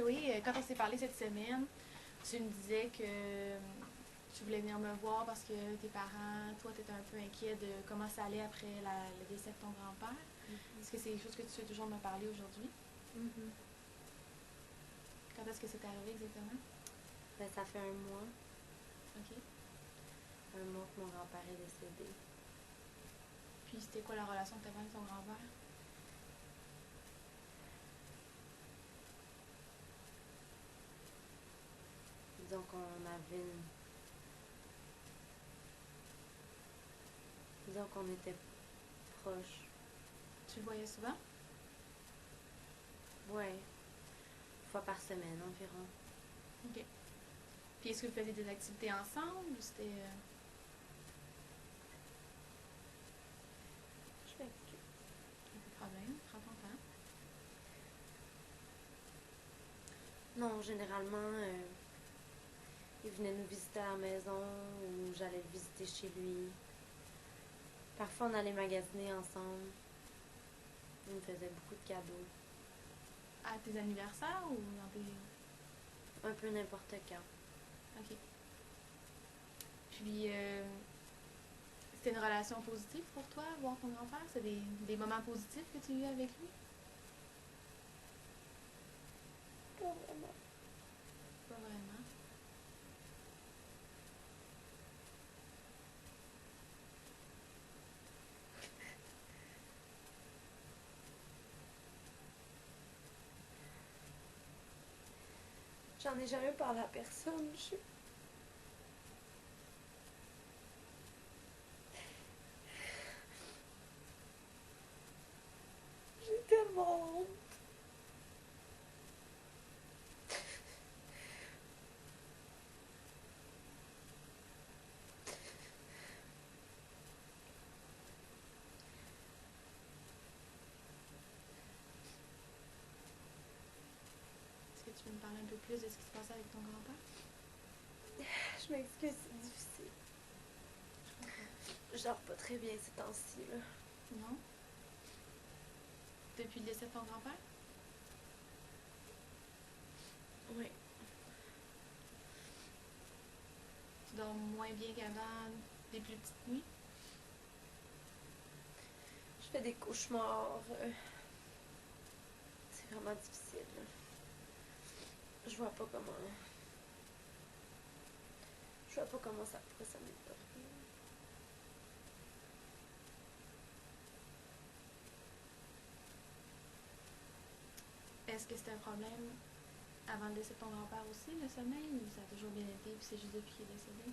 Chloé, quand on s'est parlé cette semaine, tu me disais que tu voulais venir me voir parce que tes parents, toi, tu étais un peu inquiet de comment ça allait après le décès de ton grand-père. Est-ce que c'est quelque chose que tu veux toujours me parler aujourd'hui? Mhm. Quand est-ce que c'est arrivé exactement? Ben, ça fait OK. un mois que mon grand-père est décédé. Puis c'était quoi la relation que tu avais avec ton grand-père? Disons qu'on avait une... Disons qu'on était proches. Tu le voyais souvent? Ouais, une fois par semaine environ. OK. Puis est-ce que vous faisiez des activités ensemble ou c'était... Je m'excuse. Pas de problème, prends ton temps. Non, généralement, il venait nous visiter à la maison ou j'allais le visiter chez lui. Parfois, on allait magasiner ensemble. Il me faisait beaucoup de cadeaux. À tes anniversaires ou dans tes... Un peu n'importe quand. OK. Puis, c'était une relation positive pour toi, voir ton grand-père? C'est des moments positifs que tu as eu avec lui? Pas vraiment. Pas vraiment. J'en ai jamais parlé à personne. J'ai tellement honte. Est-ce que tu peux me parler un peu plus de ce qui se passait avec ton grand-père? Je m'excuse, c'est difficile. Je dors pas très bien ces temps-ci, là. Non? Depuis le décès de ton grand-père? Oui. Tu dors moins bien qu'avant des plus petites nuits? Je fais des cauchemars. C'est vraiment difficile, là. Je vois pas comment... Je vois pas comment ça pourrait s'améliorer. Est-ce que c'était un problème avant le décès de ton grand-père aussi, le sommeil, ou ça a toujours bien été, puis c'est juste depuis qu'il est décédé?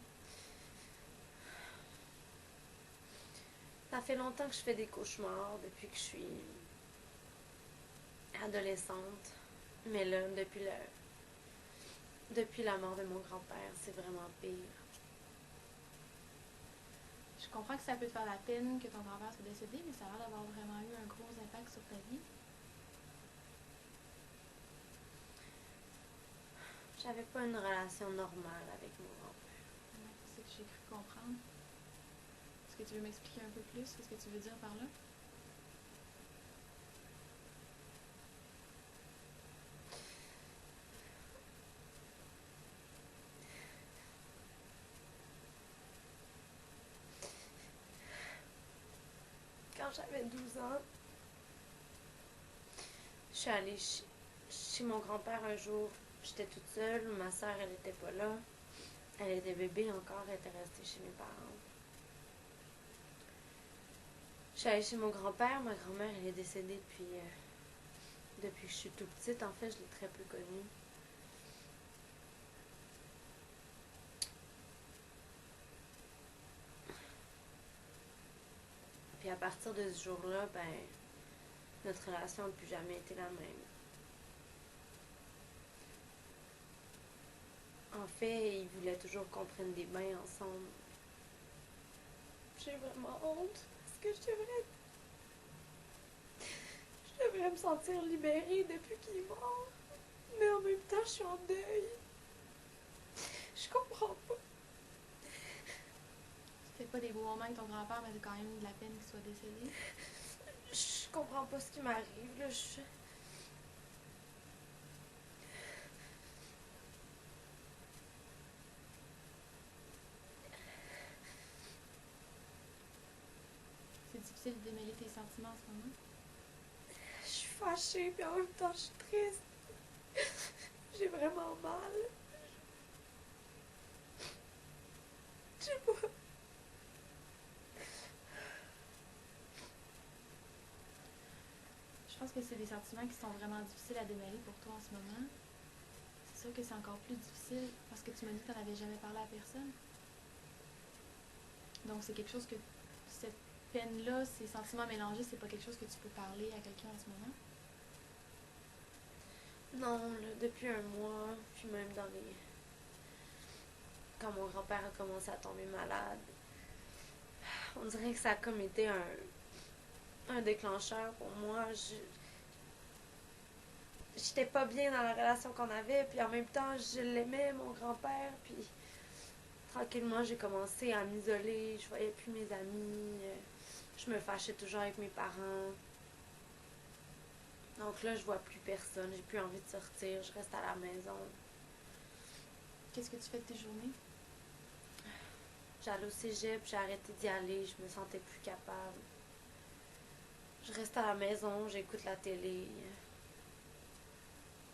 Ça fait longtemps que je fais des cauchemars depuis que je suis adolescente. Mais là, depuis la mort de mon grand-père, c'est vraiment pire. Je comprends que ça peut te faire la peine que ton grand-père soit décédé, mais ça a l'air d'avoir vraiment eu un gros impact sur ta vie. J'avais pas une relation normale avec mon grand-père. Ouais, c'est ce que j'ai cru comprendre. Est-ce que tu veux m'expliquer un peu plus ce que tu veux dire par là? Quand j'avais 12 ans, je suis allée chez mon grand-père un jour. J'étais toute seule, ma soeur, elle était pas là. Elle était bébé encore, elle était restée chez mes parents. Je suis allée chez mon grand-père, ma grand-mère, elle est décédée depuis que je suis toute petite. En fait, je l'ai très peu connue. Puis à partir de ce jour-là, ben, notre relation n'a plus jamais été la même. En fait, il voulait toujours qu'on prenne des bains ensemble. J'ai vraiment honte parce que je devrais me sentir libérée depuis qu'il est mort. Mais en même temps, je suis en deuil. Je comprends pas. C'était pas des beaux moments avec ton grand-père, mais c'est quand même de la peine qu'il soit décédé. Je comprends pas ce qui m'arrive, là. difficile de démêler tes sentiments en ce moment? Je suis fâchée, puis en même temps, je suis triste. J'ai vraiment mal. Je sais pas. Je pense que c'est des sentiments qui sont vraiment difficiles à démêler pour toi en ce moment. C'est sûr que c'est encore plus difficile parce que tu m'as dit que tu n'en avais jamais parlé à personne. Donc c'est quelque chose que cette peine-là, ces sentiments mélangés, c'est pas quelque chose que tu peux parler à quelqu'un en ce moment. Non, là, depuis un mois, puis même dans les... Quand mon grand-père a commencé à tomber malade, on dirait que ça a comme été un déclencheur pour moi. J'étais pas bien dans la relation qu'on avait, puis en même temps, je l'aimais, mon grand-père, puis tranquillement, j'ai commencé à m'isoler, je voyais plus mes amis, je me fâchais toujours avec mes parents. Donc là, je vois plus personne, j'ai plus envie de sortir, je reste à la maison. Qu'est-ce que tu fais de tes journées? J'allais au cégep, j'ai arrêté d'y aller, je me sentais plus capable. Je reste à la maison, j'écoute la télé.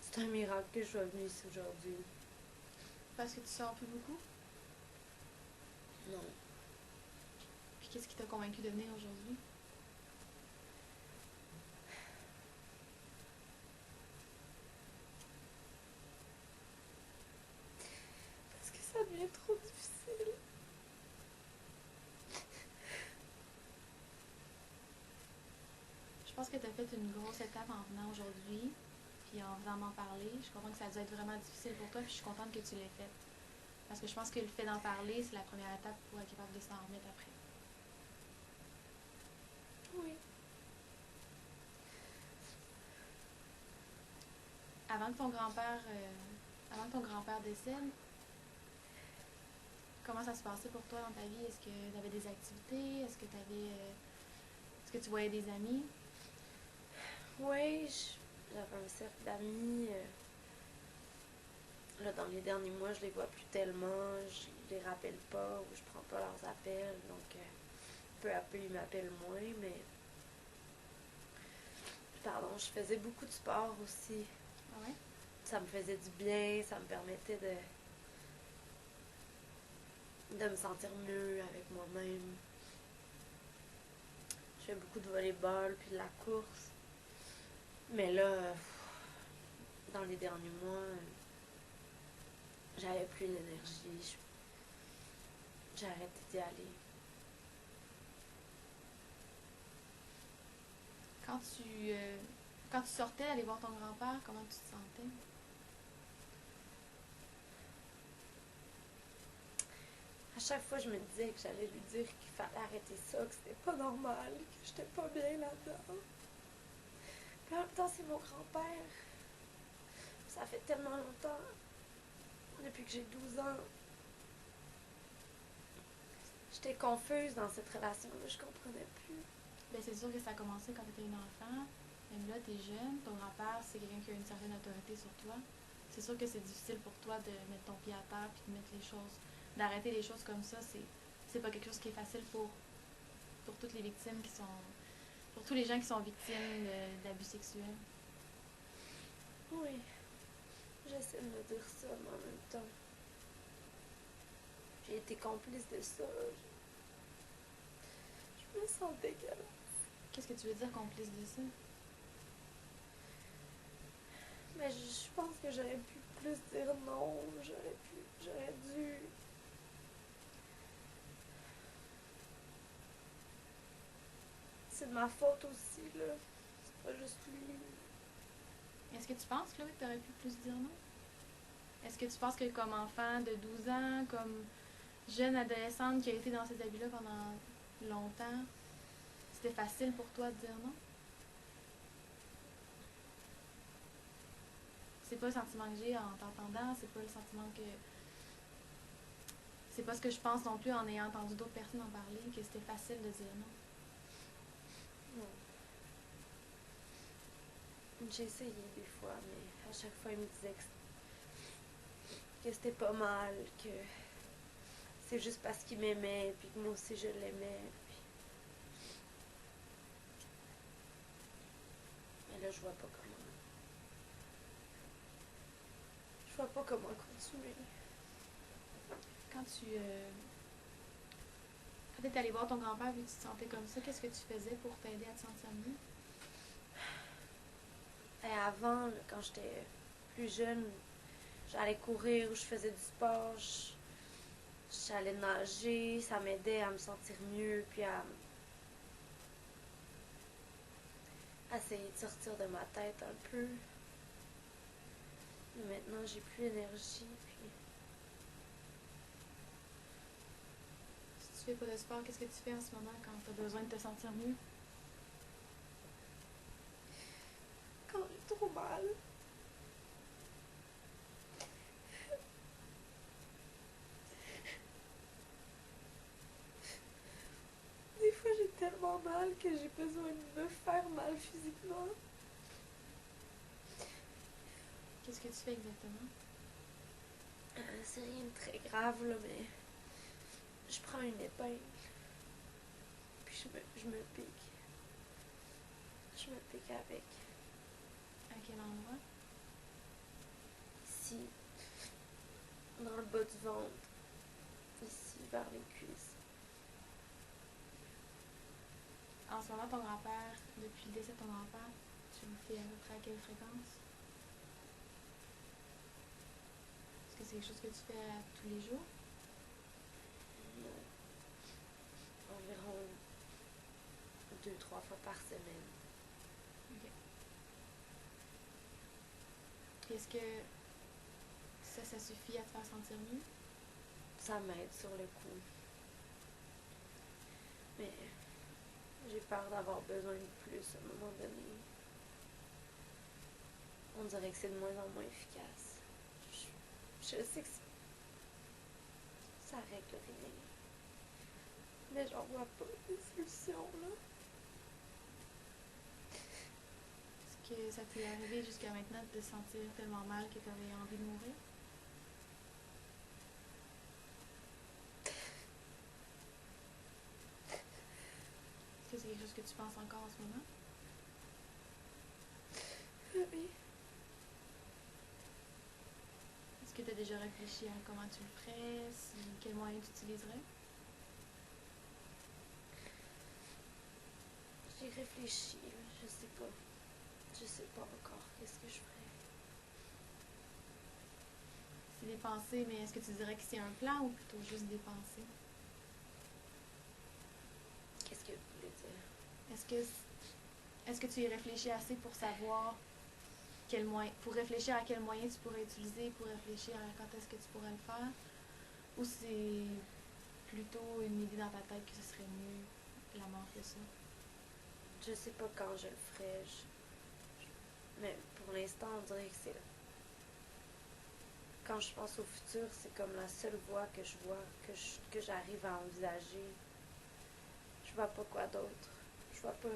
C'est un miracle que je sois venue ici aujourd'hui. Parce que tu sors plus beaucoup? Non. Puis qu'est-ce qui t'a convaincu de venir aujourd'hui? Parce que ça devient trop difficile. Je pense que tu as fait une grosse étape en venant aujourd'hui, puis en venant m'en parler. Je comprends que ça a dû être vraiment difficile pour toi, puis je suis contente que tu l'aies fait. Parce que je pense que le fait d'en parler, c'est la première étape pour être capable de s'en remettre après. Oui. Avant que ton grand-père, décède, comment ça se passait pour toi dans ta vie? Est-ce que tu avais des activités? Est-ce que tu voyais des amis? Oui, j'avais un cercle d'amis. Là, dans les derniers mois, je les vois plus tellement. Je les rappelle pas ou je prends pas leurs appels. Donc, peu à peu, ils m'appellent moins. Mais, pardon, je faisais beaucoup de sport aussi. Ah ouais? Ça me faisait du bien. Ça me permettait de me sentir mieux avec moi-même. Je fais beaucoup de volleyball puis de la course. Mais là, dans les derniers mois, j'avais plus l'énergie. J'ai arrêté d'y aller. Quand tu sortais aller voir ton grand-père, comment tu te sentais? À chaque fois, je me disais que j'allais lui dire qu'il fallait arrêter ça, que c'était pas normal, que j'étais pas bien là-dedans. Puis en même temps, c'est mon grand-père. Ça fait tellement longtemps, depuis que j'ai 12 ans. J'étais confuse dans cette relation-là, je comprenais plus. Ben, c'est sûr que ça a commencé quand tu étais une enfant. Même là, tu es jeune. Ton grand-père, c'est quelqu'un qui a une certaine autorité sur toi. C'est sûr que c'est difficile pour toi de mettre ton pied à terre puis de mettre les choses, d'arrêter les choses comme ça. C'est pas quelque chose qui est facile pour toutes les victimes qui sont, pour tous les gens qui sont victimes d'abus sexuels. Oui, j'essaie de me dire ça, mais en même temps, j'ai été complice de ça. Je me sens dégueulasse. Qu'est-ce que tu veux dire complice de ça? Mais je pense que j'aurais pu plus dire non. J'aurais dû. C'est de ma faute aussi, là. C'est pas juste lui. Est-ce que tu penses, Chloé, que tu aurais pu plus dire non? Est-ce que tu penses que comme enfant de 12 ans, comme jeune adolescente qui a été dans ces abus-là pendant longtemps, c'était facile pour toi de dire non? C'est pas le sentiment que j'ai en t'entendant, c'est pas le sentiment que... C'est pas ce que je pense non plus en ayant entendu d'autres personnes en parler, que c'était facile de dire non. Non. J'ai essayé des fois, mais à chaque fois, il me disait que c'était pas mal, que c'est juste parce qu'il m'aimait, puis que moi aussi je l'aimais. Puis... je vois pas comment. Je vois pas comment continuer. Quand quand t'es allé voir ton grand-père et que tu te sentais comme ça, qu'est-ce que tu faisais pour t'aider à te sentir mieux? Et avant, là, quand j'étais plus jeune, j'allais courir ou je faisais du sport, j'allais nager, ça m'aidait à me sentir mieux, puis à essayer de sortir de ma tête un peu. Mais maintenant, j'ai plus d'énergie, puis Si tu fais pas de sport, qu'est-ce que tu fais en ce moment quand t'as besoin de te sentir mieux? quand j'ai trop mal, des fois j'ai tellement mal que j'ai besoin de me faire mal physiquement. Qu'est-ce que tu fais exactement? C'est rien de très grave, là, mais je prends une épingle, puis je me pique. Je me pique avec. À quel endroit? Ici, dans le bas du ventre, ici, vers les cuisses. En ce moment, ton grand-père, depuis le décès de ton grand-père, tu le fais à peu près à quelle fréquence? Est-ce que c'est quelque chose que tu fais tous les jours? Environ 2-3 fois par semaine. Ok. Est-ce que ça suffit à te faire sentir mieux? Ça m'aide sur le coup. Mais j'ai peur d'avoir besoin de plus à un moment donné. On dirait que c'est de moins en moins efficace. Je sais que ça règle rien. Mais j'en vois pas de solution, là. Est-ce que ça t'est arrivé jusqu'à maintenant de te sentir tellement mal que tu avais envie de mourir? Est-ce que c'est quelque chose que tu penses encore en ce moment? Oui. Est-ce que tu as déjà réfléchi à comment tu le ferais, quels moyens tu utiliserais? J'ai réfléchi, je sais pas. Je sais pas encore qu'est-ce que je ferais. C'est des pensées, mais est-ce que tu dirais que c'est un plan ou plutôt juste des pensées? Qu'est-ce que vous voulez dire? Est-ce que tu y réfléchis assez pour savoir pour réfléchir à quel moyen tu pourrais utiliser, pour réfléchir à quand est-ce que tu pourrais le faire? Ou c'est plutôt une idée dans ta tête que ce serait mieux la mort que ça? Je sais pas quand je le ferai. Mais pour l'instant, on dirait que c'est. Quand je pense au futur, c'est comme la seule voie que je vois, que j'arrive à envisager. Je vois pas quoi d'autre. Je vois pas.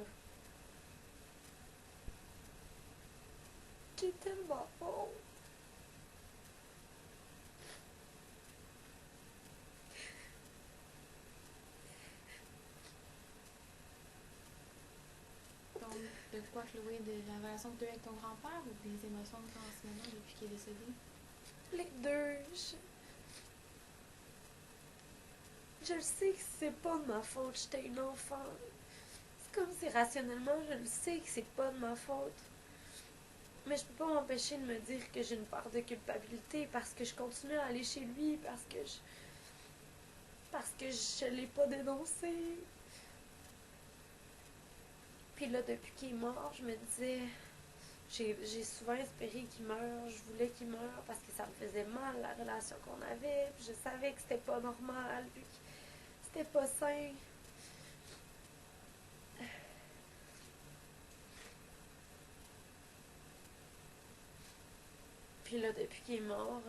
J'ai tellement honte. Donc, de quoi, Chloé, de la relation que tu as avec ton grand-père ou des émotions que tu as en ce moment depuis qu'il est décédé? Les deux. Je le sais que c'est pas de ma faute. J'étais une enfant. C'est comme si rationnellement, je le sais que c'est pas de ma faute. Mais je peux pas m'empêcher de me dire que j'ai une part de culpabilité parce que je continue à aller chez lui, parce que je l'ai pas dénoncé. Puis là, depuis qu'il est mort, je me disais, j'ai souvent espéré qu'il meure, je voulais qu'il meure parce que ça me faisait mal la relation qu'on avait, puis je savais que c'était pas normal, puis que c'était pas sain. Puis là, depuis qu'il est mort,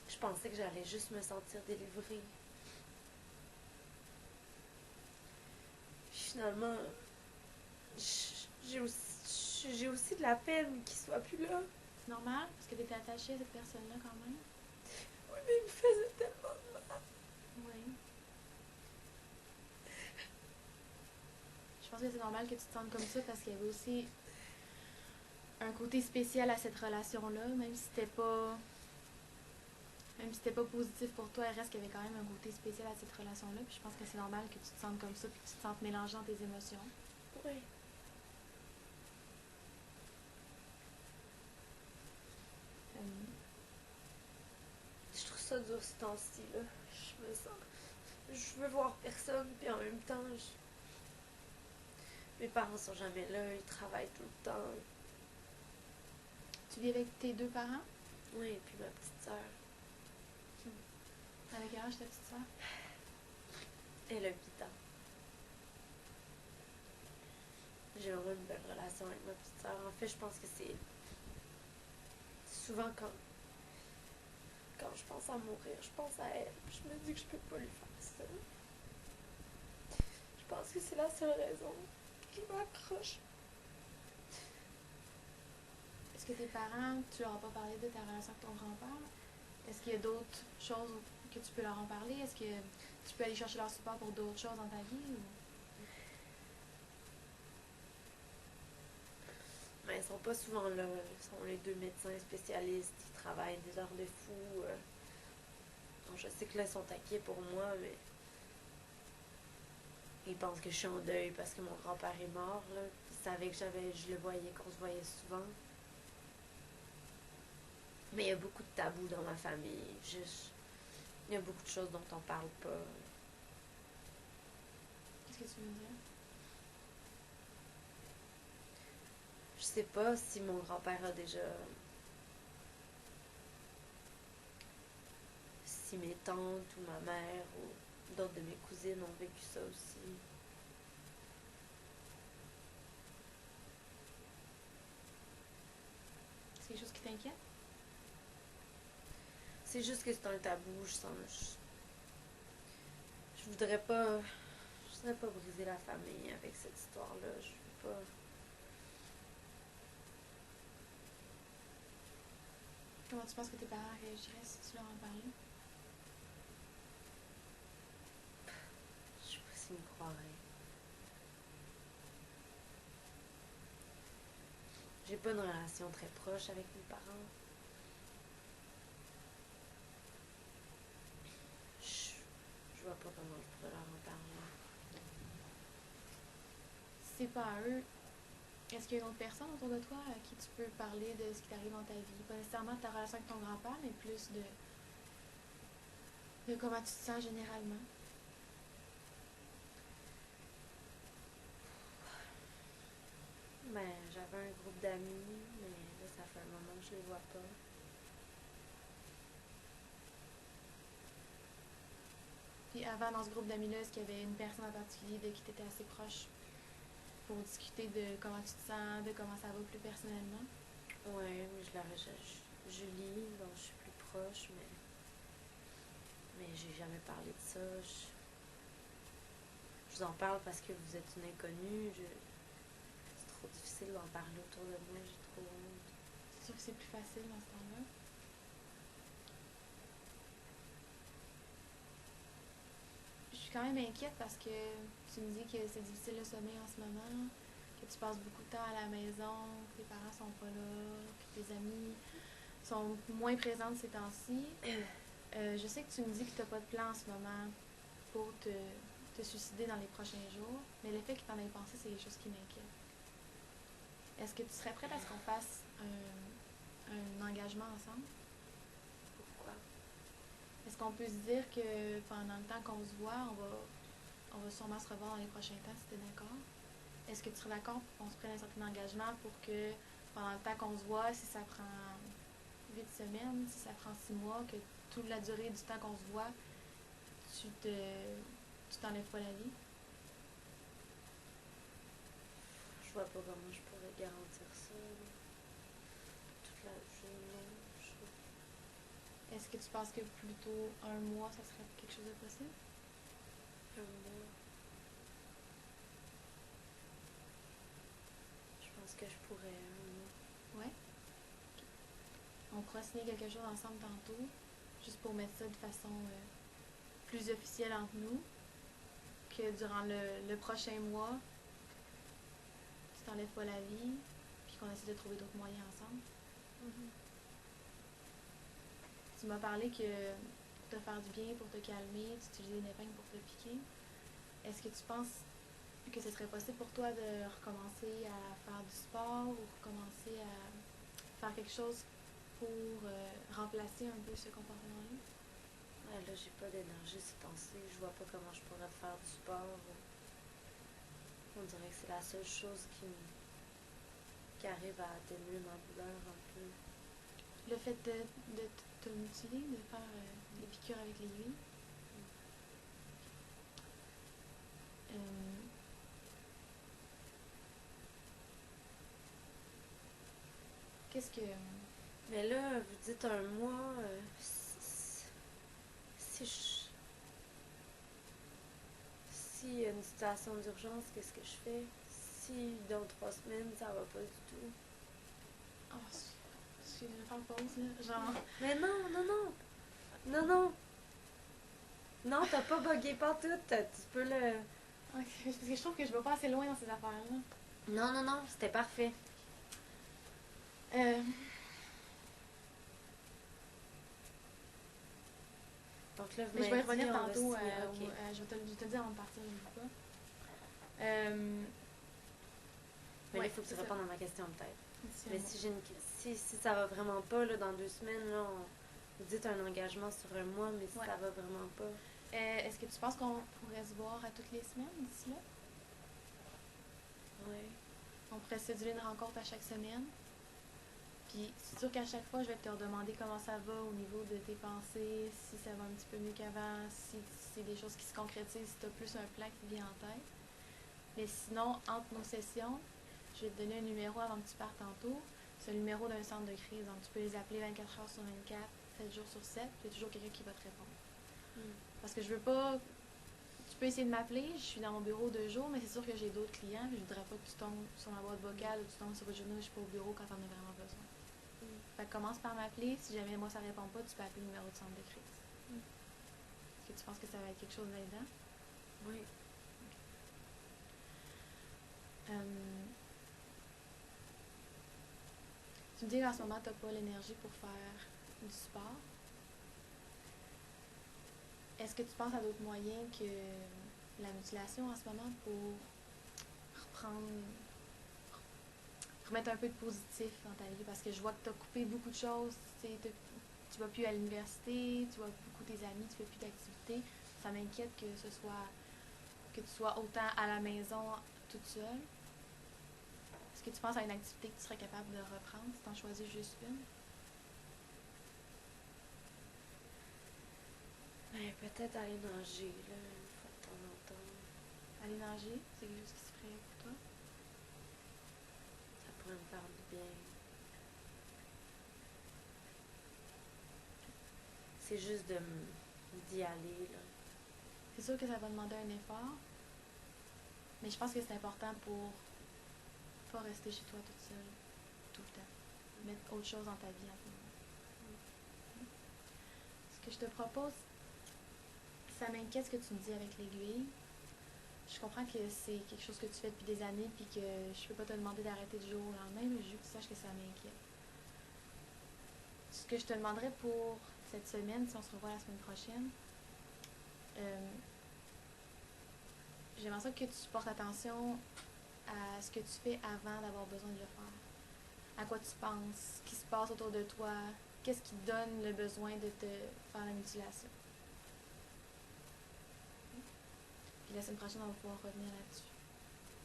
je pensais que j'allais juste me sentir délivrée. Puis finalement, j'ai aussi de la peine qu'il soit plus là. C'est normal, parce que tu étais attachée à cette personne-là quand même. Oui, mais il me faisait tellement de mal. Oui. Je pense que c'est normal que tu te sentes comme ça parce qu'il y avait aussi un côté spécial à cette relation-là, même si c'était pas. Même si c'était pas positif pour toi, il reste qu'il y avait quand même un côté spécial à cette relation-là. Puis je pense que c'est normal que tu te sentes comme ça puis que tu te sentes mélangé dans tes émotions. Oui. Je trouve ça dur ce temps-ci, là. Je me sens... Je veux voir personne, puis en même temps, mes parents sont jamais là, ils travaillent tout le temps. Tu vis avec tes deux parents? Oui, et puis ma petite sœur. Avec quel âge ta petite sœur? Elle a 8 ans. J'ai vraiment une belle relation avec ma petite sœur. En fait, je pense que c'est souvent quand je pense à mourir, je pense à elle. Puis je me dis que je peux pas lui faire ça. Je pense que c'est la seule raison qui m'accroche. Est-ce que tes parents, tu leur as pas parlé de ta relation avec ton grand-père? Est-ce qu'il y a d'autres choses que tu peux leur en parler? Est-ce que tu peux aller chercher leur support pour d'autres choses dans ta vie? Ou... Mais ils sont pas souvent là. Ils sont les deux médecins spécialistes. Ils travaillent des heures de fou. Donc je sais que là, ils sont inquiets pour moi, mais ils pensent que je suis en deuil parce que mon grand-père est mort. Là. Ils savaient que je le voyais, qu'on se voyait souvent. Mais il y a beaucoup de tabous dans ma famille. Il y a beaucoup de choses dont on parle pas. Qu'est-ce que tu veux dire? Je sais pas si mon grand-père a déjà... Si mes tantes ou ma mère ou d'autres de mes cousines ont vécu ça aussi. C'est quelque chose qui t'inquiète? C'est juste que c'est un tabou, je voudrais pas... Je voudrais pas briser la famille avec cette histoire-là. Je veux pas... Comment tu penses que tes parents réagiraient si tu leur en parlais? Je sais pas s'ils me croiraient. J'ai pas une relation très proche avec mes parents. Je vois pas comment je pourrais leur en parler. Si c'est pas à eux, est-ce qu'il y a une autre personne autour de toi à qui tu peux parler de ce qui t'arrive dans ta vie? Pas nécessairement de ta relation avec ton grand-père, mais plus de comment tu te sens généralement. Ben, j'avais un groupe d'amis, mais là, ça fait un moment que je les vois pas. Puis avant, dans ce groupe d'amis-là, est-ce qu'il y avait une personne en particulier de qui tu étais assez proche pour discuter de comment tu te sens, de comment ça va plus personnellement? Ouais, mais Julie, dont je suis plus proche, mais j'ai jamais parlé de ça. Je vous en parle parce que vous êtes une inconnue. C'est trop difficile d'en parler autour de moi, j'ai trop honte. C'est sûr que c'est plus facile dans ce temps-là. Je suis quand même inquiète parce que tu me dis que c'est difficile le sommeil en ce moment, que tu passes beaucoup de temps à la maison, que tes parents sont pas là, que tes amis sont moins présentes ces temps-ci. Je sais que tu me dis que tu n'as pas de plan en ce moment pour te suicider dans les prochains jours, mais le fait que tu en aies pensé, c'est quelque chose qui m'inquiète. Est-ce que tu serais prête à ce qu'on fasse un engagement ensemble? Pourquoi? Est-ce qu'on peut se dire que pendant le temps qu'on se voit, on va sûrement se revoir dans les prochains temps si tu es d'accord? Est-ce que tu serais d'accord pour qu'on se prenne un certain engagement pour que pendant le temps qu'on se voit, si ça prend 8 semaines, si ça prend 6 mois, que toute la durée du temps qu'on se voit, tu t'enlèves pas la vie? Je vois pas comment je pourrais garantir ça. Toute la journée, Est-ce que tu penses que plutôt un mois, ça serait quelque chose de possible? un mois. Je pense que je pourrais un mois. Ouais. On pourra signer quelque chose ensemble tantôt, juste pour mettre ça de façon plus officielle entre nous, que durant le prochain mois, t'enlève pas la vie, puis qu'on essaie de trouver d'autres moyens ensemble. Tu m'as parlé que pour te faire du bien, pour te calmer, tu utilisais une épingle pour te piquer. Est-ce que tu penses que ce serait possible pour toi de recommencer à faire du sport ou recommencer à faire quelque chose pour remplacer un peu ce comportement-là? Ouais, là, j'ai pas d'énergie ces temps-ci. Je vois pas comment je pourrais faire du sport. On dirait que c'est la seule chose qui arrive à atténuer ma douleur un peu. Le fait de te mutiler, de faire les piqûres avec l'aiguille. Qu'est-ce que... Mais là, vous dites un mois, s'il y a une situation d'urgence, qu'est-ce que je fais? Si dans 3 semaines, ça va pas du tout. Oh, je vais faire pause, là. Genre... Mais non, non, non! Non, non! Non, t'as pas bugué partout, tu peux le... Ok, parce que je trouve que je vais pas assez loin dans ces affaires-là. Non, non, non, c'était parfait. Donc là, Mais je vais y revenir tantôt. Okay. Je vais te le dire avant de partir, je ne dis pas. Mais là, il faut que tu répondes à ma question, peut-être. Mais si ça va vraiment pas, là, dans 2 semaines, là, vous dites un engagement sur un mois, mais si ça va vraiment pas... Est-ce que tu penses qu'on pourrait se voir à toutes les semaines d'ici là? Oui. On pourrait céduler une rencontre à chaque semaine. Puis c'est sûr qu'à chaque fois, je vais te redemander comment ça va au niveau de tes pensées, si ça va un petit peu mieux qu'avant, si c'est des choses qui se concrétisent, si tu as plus un plan qui vient en tête. Mais sinon, entre nos sessions, je vais te donner un numéro avant que tu partes tantôt. C'est le numéro d'un centre de crise. Donc tu peux les appeler 24 heures sur 24, 7 jours sur 7. Il y a toujours quelqu'un qui va te répondre. Parce que je veux pas... Tu peux essayer de m'appeler, je suis dans mon bureau 2 jours, mais c'est sûr que j'ai d'autres clients, puis je voudrais pas que tu tombes sur ma boîte vocale ou tu tombes sur une journée où je suis pas au bureau quand t'en as vraiment besoin. Fait que commence par m'appeler, si jamais moi ça répond pas, tu peux appeler le numéro de centre de crise. Est-ce que tu penses que ça va être quelque chose d'aidant? Oui. Tu me dis qu'en ce moment t'as pas l'énergie pour faire du sport. Est-ce que tu penses à d'autres moyens que la mutilation en ce moment pour remettre un peu de positif dans ta vie? Parce que je vois que tu as coupé beaucoup de choses. Tu vas plus à l'université, tu vois beaucoup tes amis, tu fais plus d'activités. Ça m'inquiète que tu sois autant à la maison toute seule. Est-ce que tu penses à une activité que tu serais capable de reprendre si tu en choisis juste une? Ben, peut-être aller nager, là, une fois de temps en temps. Aller nager, c'est quelque chose qui se ferait pour toi? Ça pourrait me faire du bien. C'est juste d'y aller, là. C'est sûr que ça va demander un effort, mais je pense que c'est important pour pas rester chez toi toute seule tout le temps. Mettre autre chose dans ta vie en ce moment. Ce que je te propose, ça m'inquiète ce que tu me dis avec l'aiguille. Je comprends que c'est quelque chose que tu fais depuis des années puis que je peux pas te demander d'arrêter du jour au lendemain, mais je veux que tu saches que ça m'inquiète. Ce que je te demanderais pour cette semaine, si on se revoit la semaine prochaine, j'aimerais ça que tu portes attention à ce que tu fais avant d'avoir besoin de le faire. À quoi tu penses, ce qui se passe autour de toi, qu'est-ce qui te donne le besoin de te faire la mutilation. Puis la semaine prochaine, on va pouvoir revenir là-dessus,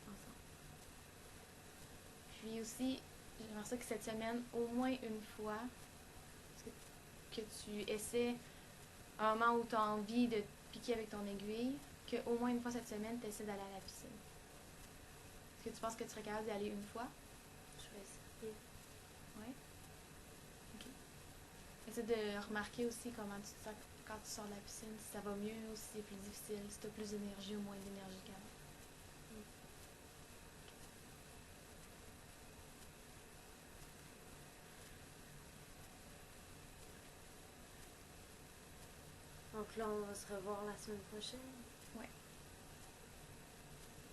ensemble. Puis aussi, j'aimerais ça que cette semaine, au moins une fois, que tu essaies, à un moment où tu as envie de te piquer avec ton aiguille, qu'au moins une fois cette semaine, tu essaies d'aller à la piscine. Est-ce que tu penses que tu serais capable d'y aller une fois? Je vais essayer. Oui? Ok. Essaie de remarquer aussi comment tu te sens quand tu sors de la piscine, si ça va mieux ou si c'est plus difficile, si tu as plus d'énergie ou moins d'énergie qu'avant. Donc là, on va se revoir la semaine prochaine. Ouais.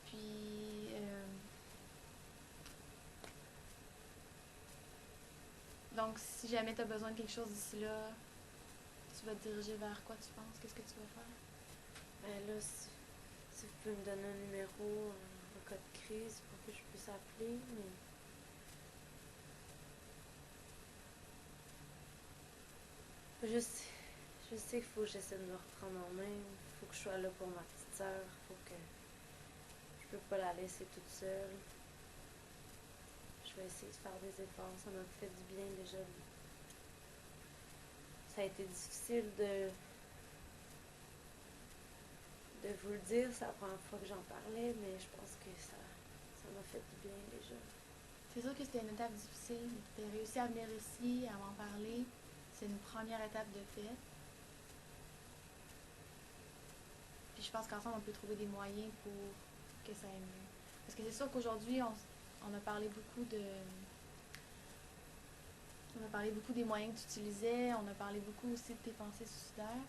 Puis, Donc, si jamais tu as besoin de quelque chose d'ici là, tu vas te diriger vers quoi tu penses? Qu'est-ce que tu vas faire? Ben là, si vous pouvez me donner un numéro en cas de crise pour que je puisse appeler, mais... Je sais qu'il faut que j'essaie de me reprendre en main. Il faut que je sois là pour ma petite sœur. Faut que... Je peux pas la laisser toute seule. Je vais essayer de faire des efforts. Ça m'a fait du bien déjà. Ça a été difficile de vous le dire. C'est la première fois que j'en parlais, mais je pense que ça m'a fait du bien déjà. C'est sûr que c'était une étape difficile. Tu as réussi à venir ici, à m'en parler. C'est une première étape de fait. Puis je pense qu'ensemble, on peut trouver des moyens pour que ça aille mieux. Parce que c'est sûr qu'aujourd'hui, on a parlé beaucoup de... On a parlé beaucoup des moyens que tu utilisais. On a parlé beaucoup aussi de tes pensées suicidaires.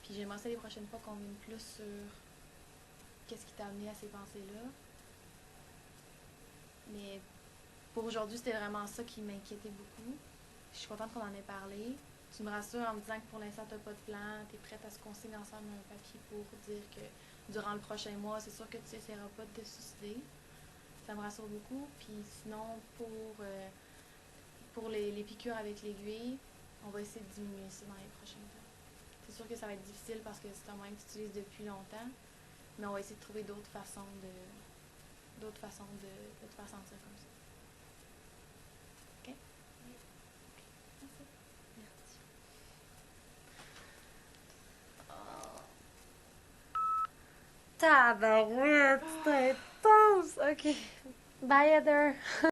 Puis j'aimerais ça les prochaines fois qu'on vienne plus sur qu'est-ce qui t'a amené à ces pensées-là. Mais pour aujourd'hui, c'était vraiment ça qui m'inquiétait beaucoup. Je suis contente qu'on en ait parlé. Tu me rassures en me disant que pour l'instant, tu n'as pas de plan, tu es prête à ce qu'on signe ensemble un papier pour dire que durant le prochain mois, c'est sûr que tu n'essaieras pas de te suicider. Ça me rassure beaucoup. Puis sinon, pour les piqûres avec l'aiguille, on va essayer de diminuer ça dans les prochains temps. C'est sûr que ça va être difficile parce que c'est un moyen que tu utilises depuis longtemps, mais on va essayer de trouver d'autres façons de te faire sentir comme ça. OK? Oui. Merci. Merci. Tabarouette, c'est intense! Ok. Bye, Heather.